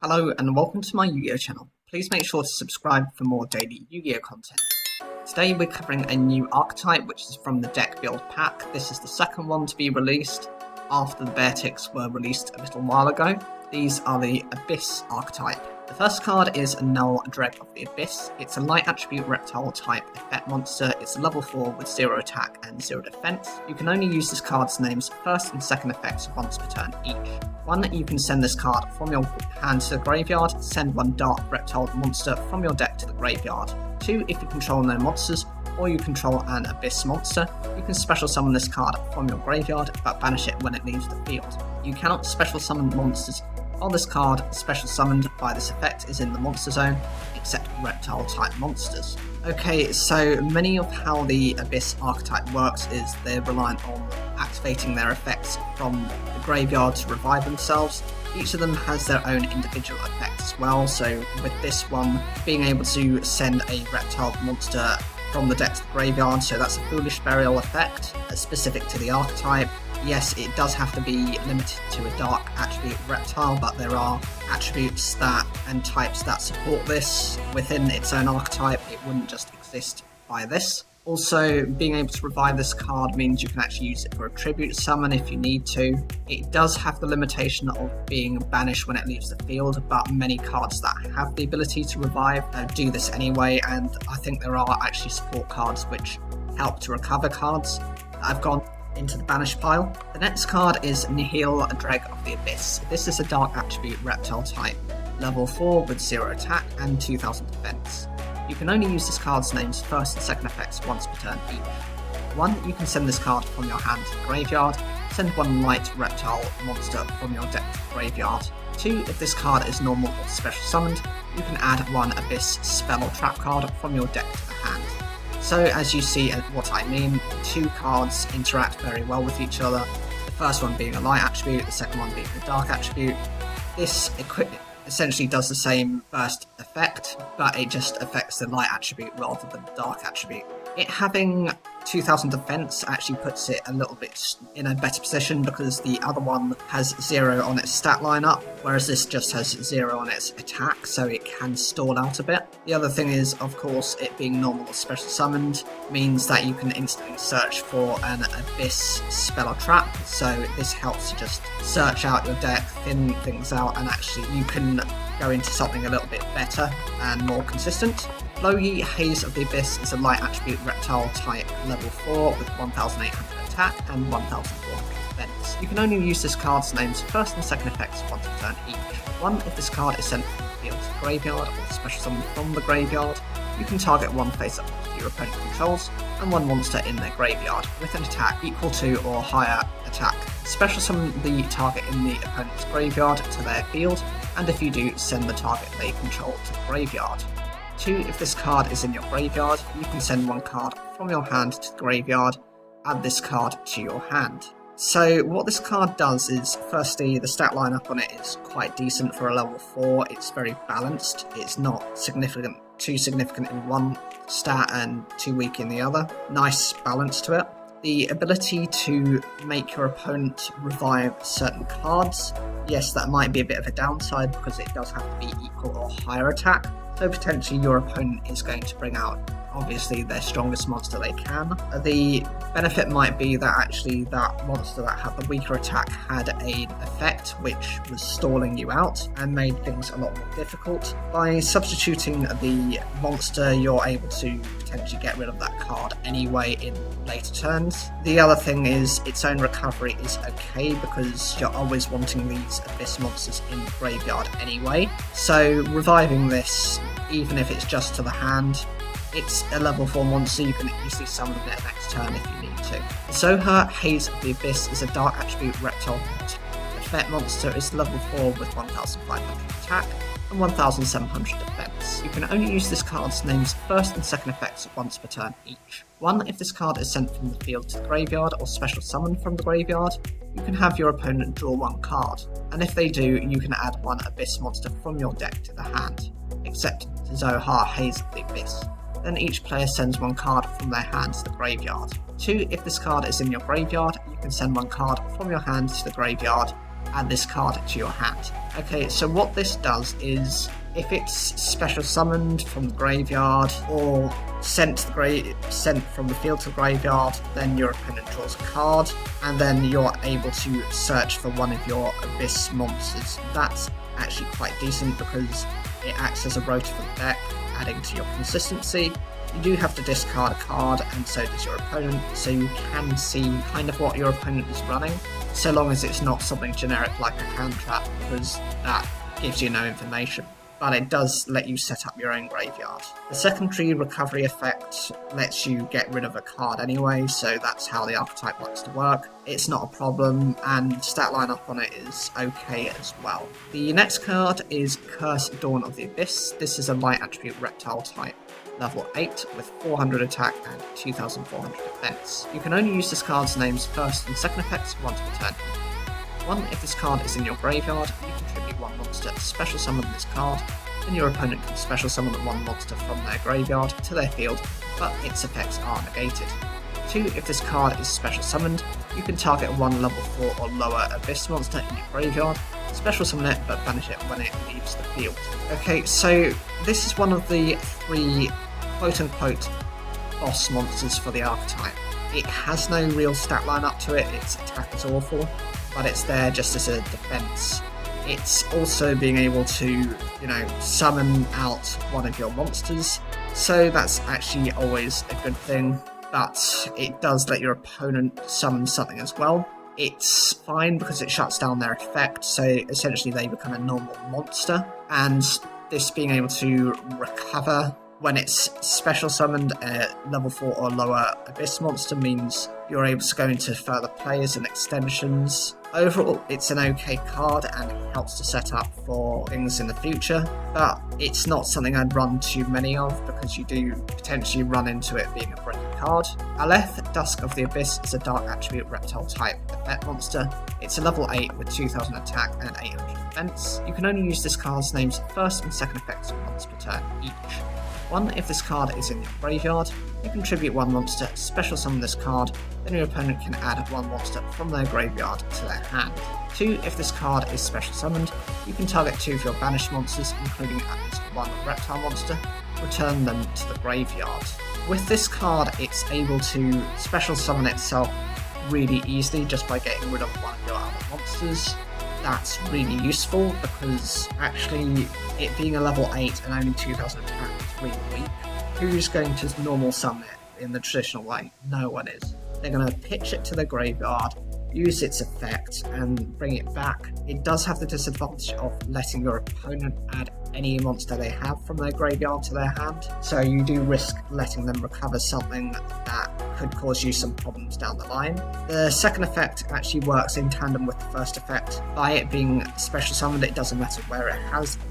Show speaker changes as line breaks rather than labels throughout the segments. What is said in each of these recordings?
Hello and welcome to my Yu-Gi-Oh channel. Please make sure to subscribe for more daily Yu-Gi-Oh content. Today we're covering a new archetype which is from the deck build pack. This is the second one to be released after the Bear Ticks were released a little while ago. These are the ABHYSS Archetype. The first card is Null Dread of the Abyss. It's a light attribute reptile type effect monster. It's a level 4 with 0 attack and 0 defense. You can only use this card's name's first and second effects once per turn each. 1. You can send this card from your hand to the graveyard. Send one dark reptile monster from your deck to the graveyard. 2. If you control no monsters, or you control an Abyss monster, you can special summon this card from your graveyard, but banish it when it leaves the field. You cannot special summon monsters while this card, special summoned by this effect, is in the monster zone, except reptile type monsters. Okay, so many of how the ABHYSS archetype works is they're reliant on activating their effects from the graveyard to revive themselves. Each of them has their own individual effects as well, so with this one, being able to send a reptile monster from the deck to the graveyard, so that's a Foolish Burial effect, specific to the archetype. Yes, it does have to be limited to a dark attribute reptile, but there are attributes that and types that support this within its own archetype. It wouldn't just exist by this. Also, being able to revive this card means you can actually use it for a tribute summon if you need to. It does have the limitation of being banished when it leaves the field, but many cards that have the ability to revive do this anyway, and I think there are actually support cards which help to recover cards that have gone into the banish pile. The next card is Nihil, Dread of the Abyss. This is a dark attribute reptile type, level 4 with 0 attack and 2000 defense. You can only use this card's name's first and second effects once per turn each. 1. You can send this card from your hand to the graveyard. Send one light reptile monster from your deck to the graveyard. 2. If this card is normal or special summoned, you can add one Abyss spell or trap card from your deck to the hand. So as you see what I mean, two cards interact very well with each other. The first one being a light attribute, the second one being a dark attribute. This essentially does the same first effect, but it just affects the light attribute rather than the dark attribute. It having 2000 defense actually puts it a little bit in a better position because the other one has 0 on its stat lineup, whereas this just has 0 on its attack, so it can stall out a bit. The other thing is, of course, it being normal or special summoned means that you can instantly search for an Abyss spell or trap, so this helps to just search out your deck, thin things out, and actually you can go into something a little bit better and more consistent. Logi, Haze of the Abyss is a light attribute reptile type level 4 with 1800 attack and 1400 defense. You can only use this card's name's first and second effects once per turn each. 1. If this card is sent from the field to the graveyard or special summon from the graveyard, you can target one face-up monster your opponent controls and one monster in their graveyard with an attack equal to or higher attack. Special summon the target in the opponent's graveyard to their field, and if you do, send the target they control to the graveyard. 2. If this card is in your graveyard, you can send one card from your hand to the graveyard, add this card to your hand. So what this card does is, firstly, the stat lineup on it is quite decent for a level 4, it's very balanced, it's not too significant in one stat and too weak in the other. Nice balance to it. The ability to make your opponent revive certain cards, yes, that might be a bit of a downside because it does have to be equal or higher attack. So potentially your opponent is going to bring out, obviously, their strongest monster they can. The benefit might be that actually that monster that had the weaker attack had an effect which was stalling you out and made things a lot more difficult. By substituting the monster, you're able to potentially get rid of that card anyway in later turns. The other thing is its own recovery is okay because you're always wanting these Abyss monsters in the graveyard anyway. So reviving this, even if it's just to the hand, it's a level 4 monster, you can easily summon it next turn if you need to. Zoha, Haze of the Abyss is a dark attribute reptile effect monster. It's level 4 with 1500 attack and 1700 defense. You can only use this card's name's first and second effects once per turn each. 1. If this card is sent from the field to the graveyard or special summoned from the graveyard, you can have your opponent draw one card, and if they do, you can add one Abyss monster from your deck to the hand, except Zoha, Haze of the Abyss. Then each player sends one card from their hand to the graveyard. 2. If this card is in your graveyard, you can send one card from your hand to the graveyard add this card to your hand. Okay, so what this does is, if it's special summoned from the graveyard or sent from the field to the graveyard, then your opponent draws a card, and then you're able to search for one of your Abyss monsters. That's actually quite decent because it acts as a rotor for the deck, adding to your consistency. You do have to discard a card, and so does your opponent, so you can see kind of what your opponent is running, so long as it's not something generic like a hand trap, because that gives you no information. But it does let you set up your own graveyard. The secondary recovery effect lets you get rid of a card anyway, so that's how the archetype likes to work. It's not a problem, and stat line up on it is okay as well. The next card is Curse Dawn of the Abyss. This is a light attribute reptile type, level 8 with 400 attack and 2400 defense. You can only use this card's name's first and second effects once per turn. 1. If this card is in your graveyard, you contribute 1 monster, special summon this card, then your opponent can special summon 1 monster from their graveyard to their field, but its effects are negated. 2. If this card is special summoned, you can target 1 level 4 or lower Abyss monster in your graveyard, special summon it, but banish it when it leaves the field. Okay, so this is one of the 3 quote-unquote boss monsters for the archetype. It has no real stat line up to it, its attack is awful, but it's there just as a defense. It's also being able to, summon out one of your monsters, so that's actually always a good thing, but it does let your opponent summon something as well. It's fine because it shuts down their effect, so essentially they become a normal monster, and this being able to recover when it's special summoned a level 4 or lower Abyss monster means you're able to go into further plays and extensions. Overall, it's an okay card and it helps to set up for things in the future, but it's not something I'd run too many of because you do potentially run into it being a bricky card. Aleth, Dusk of the Abyss is a dark attribute reptile type effect monster. It's a level 8 with 2000 attack and 800 defense. You can only use this card's name's first and second effects once per turn each. 1. If this card is in your graveyard, you contribute 1 monster, special summon this card, then your opponent can add 1 monster from their graveyard to their hand. 2. If this card is special summoned, you can target 2 of your banished monsters, including at least 1 reptile monster, return them to the graveyard. With this card, it's able to special summon itself really easily just by getting rid of one of your other monsters. That's really useful because actually it being a level 8 and only 2000 attack is really weak. Who's going to normal summon it in the traditional way? No one is. They're going to pitch it to the graveyard, use its effect and bring it back. It does have the disadvantage of letting your opponent add any monster they have from their graveyard to their hand, so you do risk letting them recover something that could cause you some problems down the line. The second effect actually works in tandem with the first effect. By it being special summoned, it doesn't matter where it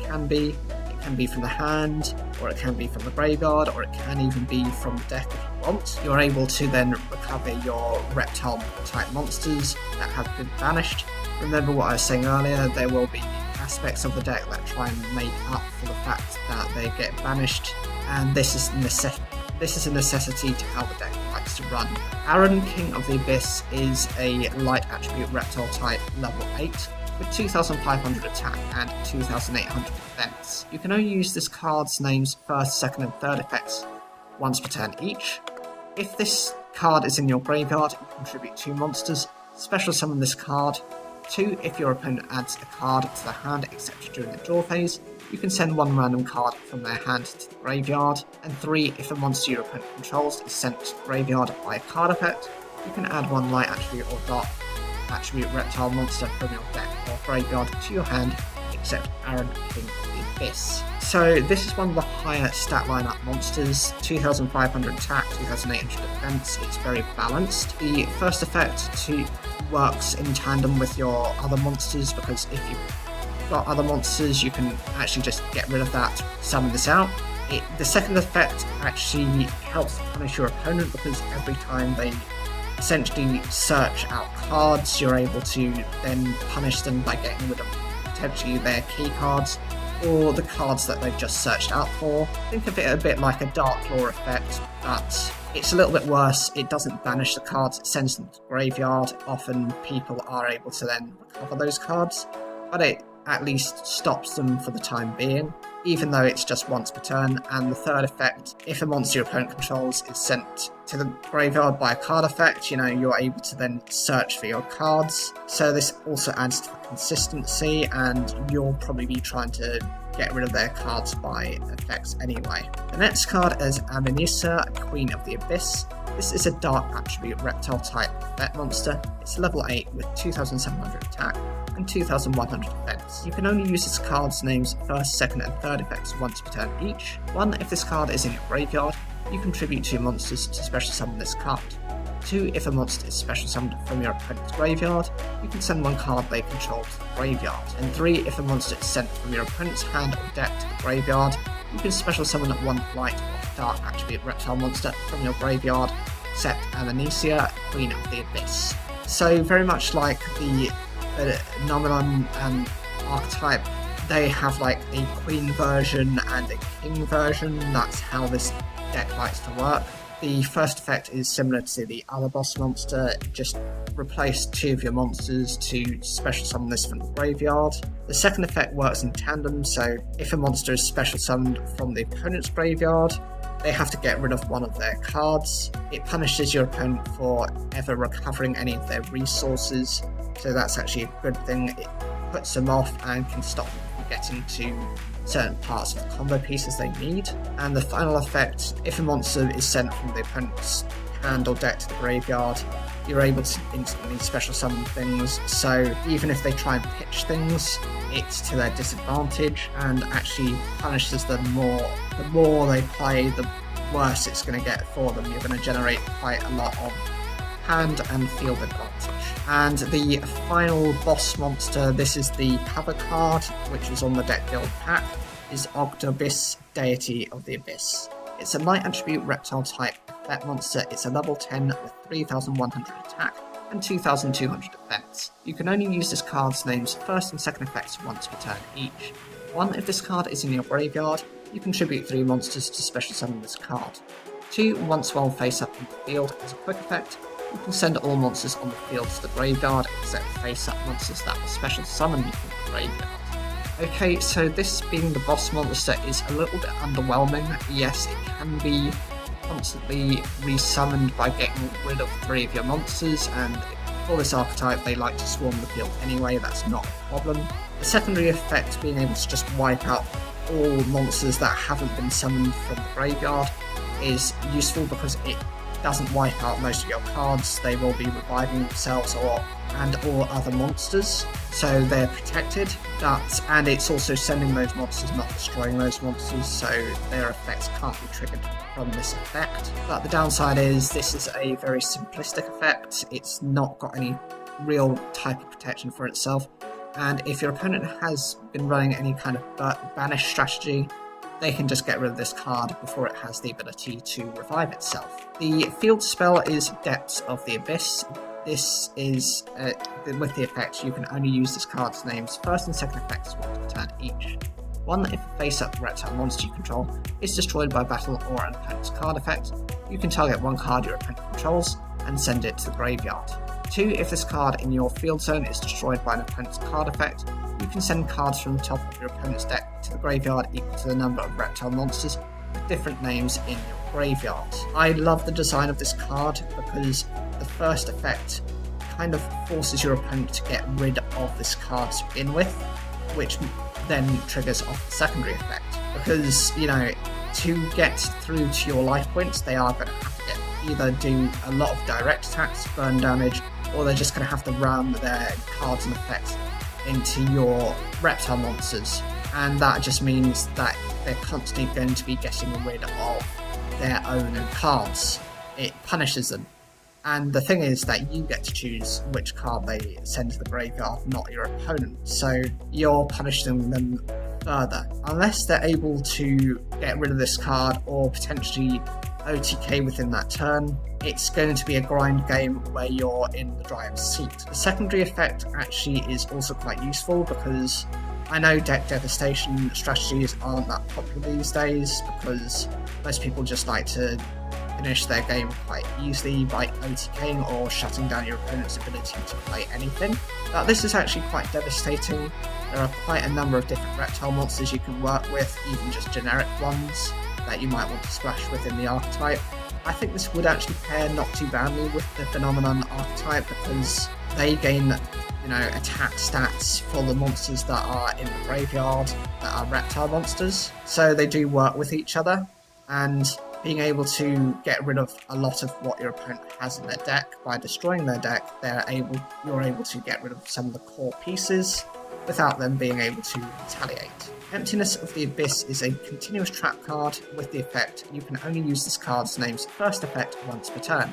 can be. It can be from the hand, or it can be from the graveyard, or it can even be from the deck if you want. You're able to then recover your reptile type monsters that have been banished. Remember what I was saying earlier, there will be aspects of the deck that try and make up for the fact that they get banished, and this is a necessity to how the deck likes to run. Aaron, King of the Abyss, is a light attribute reptile type level 8 with 2500 attack and 2800 defense. You can only use this card's name's first, second and third effects once per turn each. If this card is in your graveyard, you contribute 2 monsters, special summon this card. 2. If your opponent adds a card to their hand except during the draw phase, you can send 1 random card from their hand to the graveyard. And 3. If a monster your opponent controls is sent to the graveyard by a card effect, you can add 1 light attribute or dark attribute reptile monster from your deck or graveyard to your hand, except Aaron, King of the Abyss. So this is one of the higher stat lineup monsters, 2500 attack, 2800 defense. It's very balanced. The first effect works in tandem with your other monsters, because if you've got other monsters you can actually just get rid of that, summon this out. The second effect actually helps punish your opponent, because every time they essentially search out cards, you're able to then punish them by getting rid of potentially their key cards or the cards that they've just searched out for. Think of it a bit like a Dark Law effect, but it's a little bit worse. It doesn't banish the cards, it sends them to the graveyard. Often people are able to then recover those cards, but it at least stops them for the time being, even though it's just once per turn. And the third effect, if a monster your opponent controls is sent to the graveyard by a card effect, you're able to then search for your cards. So this also adds to the consistency, and you'll probably be trying to get rid of their cards by effects anyway. The next card is ABHYSS, Queen of the Abyss. This is a dark attribute reptile type effect monster. It's level 8 with 2700 attack and 2100 defense. You can only use this card's name's first, second and third effects once per turn each. 1. If this card is in your graveyard, you contribute 2 monsters to special summon this card. 2. If a monster is special summoned from your opponent's graveyard, you can send 1 card they control to the graveyard. And 3. If a monster is sent from your opponent's hand or deck to the graveyard, you can special summon 1 light or dark attribute reptile monster from your graveyard, except ABHYSS, Queen of the Abyss. So very much like the Nomenon and Archetype, they have like a Queen version and a King version. That's how this deck likes to work. The first effect is similar to the other boss monster, just replace 2 of your monsters to special summon this from the graveyard. The second effect works in tandem, so if a monster is special summoned from the opponent's graveyard, they have to get rid of 1 of their cards. It punishes your opponent for ever recovering any of their resources, so that's actually a good thing. It puts them off and can stop them from getting to certain parts of the combo pieces they need. And the final effect, if a monster is sent from the opponent's hand or deck to the graveyard, you're able to instantly special summon things, so even if they try and pitch things, it's to their disadvantage and actually punishes them more. The more they play, the worse it's going to get for them. You're going to generate quite a lot of hand and field advantage. And the final boss monster, this is the cover card, which is on the deck build pack, is ABHYSS, Deity of the Abyss. It's a light attribute reptile type effect monster. It's a level 10 with 3100 attack and 2200 defense. You can only use this card's name's first and second effects once per turn each. 1. If this card is in your graveyard, you contribute 3 monsters to special summon this card. 2. Once while face up in the field, as a quick effect, you can send all monsters on the field to the graveyard, except face up monsters that will special summon from the graveyard. Okay, so this being the boss monster is a little bit underwhelming. Yes, it can be constantly resummoned by getting rid of 3 of your monsters, and for this archetype they like to swarm the field anyway, that's not a problem. The secondary effect, being able to just wipe out all monsters that haven't been summoned from the graveyard, is useful because it doesn't wipe out most of your cards. They will be reviving themselves or other monsters, so they're protected. And it's also sending those monsters, not destroying those monsters, so their effects can't be triggered from this effect. But the downside is this is a very simplistic effect. It's not got any real type of protection for itself, and if your opponent has been running any kind of banish strategy, they can just get rid of this card before it has the ability to revive itself. The field spell is Depths of the Abyss. This is, with the effect, you can only use this card's name's first and second effects once per turn each. 1. If a face-up reptile monster you control is destroyed by battle or an opponent's card effect, you can target 1 card your opponent controls and send it to the graveyard. 2. If this card in your field zone is destroyed by an opponent's card effect, you can send cards from the top of your opponent's deck to the graveyard equal to the number of reptile monsters with different names in your graveyard. I love the design of this card because the first effect kind of forces your opponent to get rid of this card to begin with, which then triggers off the secondary effect. Because, to get through to your life points, they are going to have to either do a lot of direct attacks, burn damage, or they're just going to have to ram their cards and effects into your reptile monsters, and that just means that they're constantly going to be getting rid of their own cards. It punishes them, and the thing is that you get to choose which card they send to the graveyard, not your opponent, so you're punishing them further. Unless they're able to get rid of this card or potentially OTK within that turn, it's going to be a grind game where you're in the driver's seat. The secondary effect actually is also quite useful because I know deck devastation strategies aren't that popular these days because most people just like to finish their game quite easily by OTKing or shutting down your opponent's ability to play anything. But this is actually quite devastating. There are quite a number of different reptile monsters you can work with, even just generic ones that you might want to splash within the archetype. I think this would actually pair not too badly with the Phenomenon archetype because they gain, attack stats for the monsters that are in the graveyard that are reptile monsters. So they do work with each other, and being able to get rid of a lot of what your opponent has in their deck by destroying their deck, you're able to get rid of some of the core pieces without them being able to retaliate. Emptiness of the Abyss is a continuous trap card with the effect you can only use this card's name's first effect once per turn.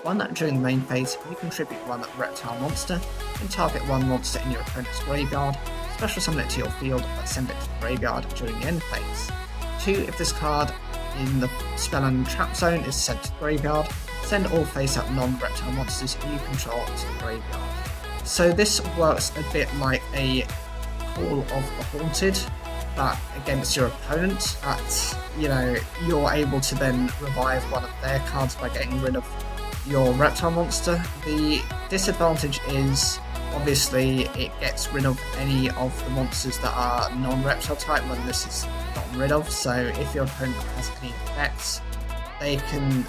One, during the main phase, you contribute one reptile monster and target one monster in your opponent's graveyard, special summon it to your field, but send it to the graveyard during the end phase. 2, if this card in the spell and trap zone is sent to the graveyard, send all face-up non-reptile monsters you control to the graveyard. So this works a bit like a Call of the Haunted, but against your opponent, you're able to then revive one of their cards by getting rid of your reptile monster. The disadvantage is obviously it gets rid of any of the monsters that are non-reptile type when this is gotten rid of, so if your opponent has any effects, they can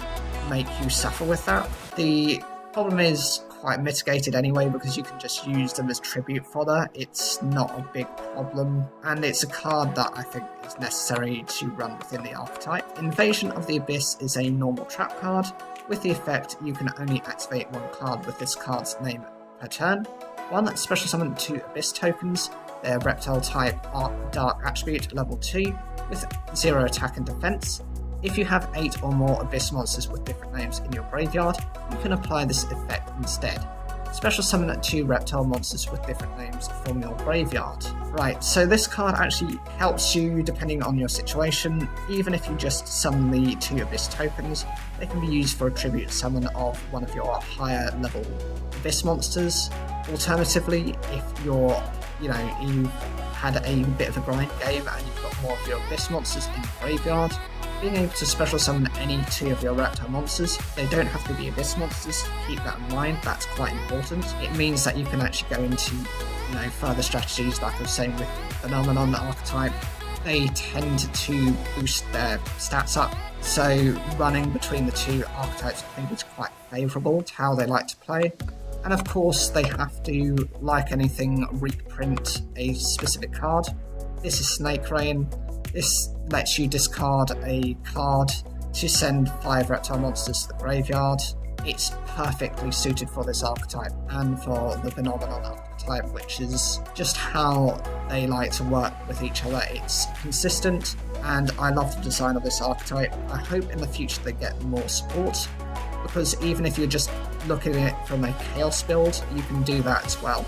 make you suffer with that. The problem is quite mitigated anyway because you can just use them as tribute fodder. It's not a big problem, and it's a card that I think is necessary to run within the archetype. Invasion of the Abyss is a normal trap card. With the effect, you can only activate one card with this card's name per turn. 1, special summon 2 Abyss tokens. They're reptile type dark attribute level 2 with 0 attack and defense. If you have 8 or more Abyss monsters with different names in your graveyard, you can apply this effect instead. Special summon 2 reptile monsters with different names from your graveyard. Right, so this card actually helps you depending on your situation. Even if you just summon the 2 Abyss tokens, they can be used for a tribute summon of one of your higher level Abyss monsters. Alternatively, if you've had a bit of a grind game and you've got more of your Abyss monsters in the graveyard, being able to special summon any 2 of your reptile monsters, they don't have to be Abyss monsters, keep that in mind, that's quite important. It means that you can actually go into further strategies like I was saying with Phenomenon archetype. They tend to boost their stats up, so running between the 2 archetypes I think is quite favourable to how they like to play. And of course they have to, like anything, reprint a specific card. This is Snake Rain. This lets you discard a card to send 5 reptile monsters to the graveyard. It's perfectly suited for this archetype and for the Phenomenon archetype, which is just how they like to work with each other. It's consistent, and I love the design of this archetype. I hope in the future they get more support, because even if you're just looking at it from a chaos build, you can do that as well.